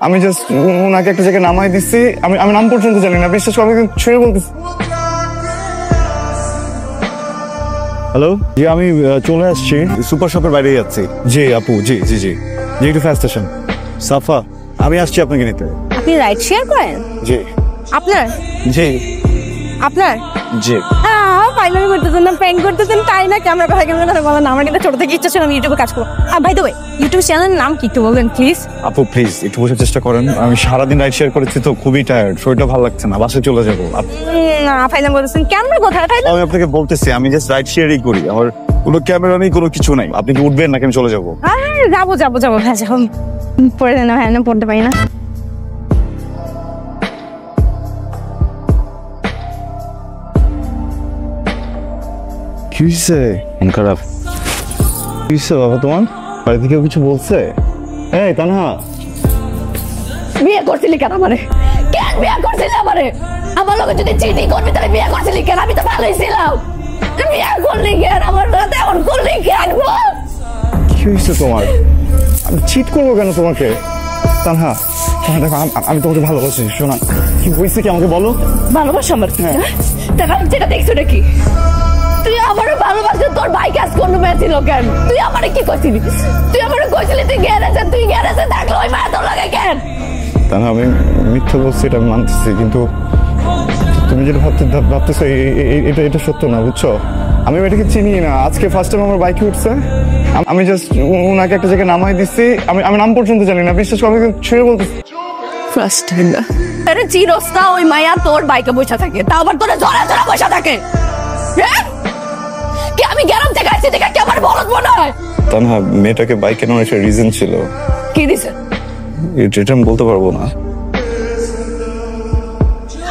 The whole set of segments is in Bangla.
আমি জাস্ট ওনাকে একটা জায়গায় নামাই দিচ্ছি। আমি নাম পর্যন্ত জানি না, বিশ্বাস করে ছুঁয়ে বলতেছি। হ্যালো, জি আমি চলে আসছি, সুপার শপের বাইরে যাচ্ছি। জি আপু, জি জি জি জি একটু ফায়ার স্টেশন। সাফা, আমি আসছি আপনাকে নিতে। আপনি রাইড শেয়ার করেন? জি। আপনার? জি। আপনার? জি। ফাইনালি করতেছেন না, প্র্যাঙ্ক করতেছেন তাই না? ক্যামেরা কথা বলেন না। আমার কিন্তু ছোট থেকে ইচ্ছা ছিল আমি ইউটিউবে কাজ করবো। বাই দ্য ওয়ে, ইউটিউব চ্যানেলের নাম কি একটু বলবেন প্লিজ? আপু প্লিজ একটু বোঝার চেষ্টা করেন। আমি সারাদিন রাইড শেয়ার করেছি তো খুবই টায়ার্ড, শরীরটা ভালো লাগছে না, বাসায় চলে যাবো। না ফাইনাল বলতেছেন, ক্যামেরা কোথায়? আমি আপনাকে বলতেছি আমি জাস্ট রাইড শেয়ারই করি, আমার কোনো ক্যামেরা নেই, কোনো কিছু নাই। আপনি কি উঠবেন নাকি আমি চলে যাবো? যাবো যাবো যাবো, হ্যাঁ যাবো। পড়ে না, হ্যাঁ না পড়তে পারি না। কি হয়েছে? মন খারাপ? কি হয়েছে বাবা তোমার? বাড়ি থেকে কিছু বলছে? এই তানহা, বিয়ে করছিলি কেন আমারে? কেন বিয়ে করছিলি আমারে? আমার লোকে যদি চিটিং করবি তাহলে বিয়ে করছিলি কেন? আমি তো ভালোই ছিলাম। বিয়ে করলি কেন? আমার সাথে এমন করলি কেন? কি হয়েছে তোমার? আমি চিট করবো কেন তোমাকে? তানহা, দেখো আমি তোমাকে ভালোবাসি। শোনা, কি হয়েছে কি আমাকে বলো। ভালোবাসা আমার? টাকা যেটা দেখছো নাকি? তুই আমারে ভালোবাসে, তোর ভাই কাজ করলো মেয়েছিল কেন? তুই আমারে কি কইছিলি? তুই আমারে কইছিলি তুই গ্যারেজে থাকলো ওই মায়া তোর লাগে কেন? তানহা, আমি মিথ্যা বলছি, এটা আমি মানতেছি, কিন্তু তুমি যেটা ভাবতেছো এটা সত্য না, বুঝছো? আমি এটাকে চিনি না, আজকে ফার্স্ট টাইম আমার বাইকে উঠছে। আমি জাস্ট ওনাকে একটা জায়গায় নামাই দিচ্ছি। আমি নাম পর্যন্ত জানি না, বিশ্বাস করে ছুঁয়ে বলতেছি। ফার্স্ট টাইম না, আরে চিরস্তা ওই মায়া তোর বাইকে বসে থাকে, তাও আবার তোরা জড়া জড়া বসে থাকে। হ্যাঁ কি আমি গ্যারাম থেকে আসছি দেখে কি আমার বলদ মনে হয়? তানহা, মেয়েটাকে বাইকে নেওয়ার একটা রিজন ছিল। কি রিজন? এটা আমি বলতে পারবো না।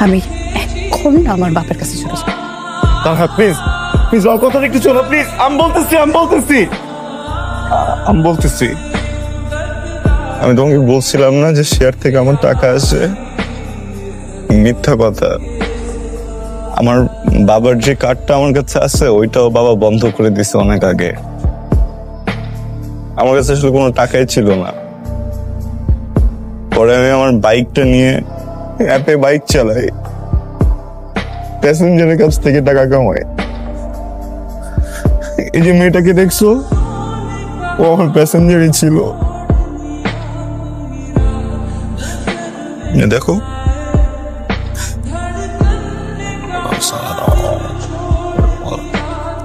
আমি এখন আমার বাপের কাছে চলে যাবো। তানহা প্লিজ প্লিজ, আমার কথাটা একটু শোনো প্লিজ। আমি বলতেছি আমি তোমাকে বলছিলাম না যে শেয়ার থেকে আমার টাকা আসে? মিথ্যা কথা। আমার বাবার যে কার্ডটা আমার কাছে আছে ওইটাও বাবা বন্ধ করে দিছে অনেক আগে। আমার কাছে আসলে কোনো টাকাই ছিল না। পরে আমি আমার বাইকটা নিয়ে অ্যাপে বাইক চালাই, প্যাসেঞ্জারের কাছ থেকে টাকা কামাই। এই যে মেয়েটাকে দেখছো, ও আমার প্যাসেঞ্জারই ছিল। দেখো,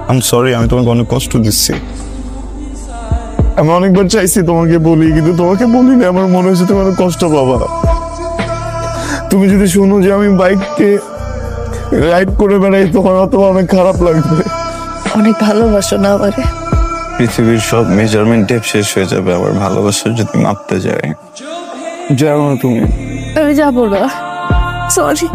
আমি সরি, আমি তোমাকে অনেক কষ্ট দিচ্ছি। আমি অনেকবার চাইছি তোমাকে বলি, কিন্তু তোমাকে বলি না। আমার মনে হচ্ছে তোমার কষ্ট পাবা। তুমি যদি শুনো যে আমি বাইককে রাইড করে বেড়াই, তখন তোমার অনেক খারাপ লাগবে। অনেক ভালোবাসো না আমারে? পৃথিবীর সব মেজারমেন্ট টেপ শেষ হয়ে যাবে আমার ভালোবাসা যদি মাপতে যায়। যাও না তুমি। আমি যাবো না, সরি।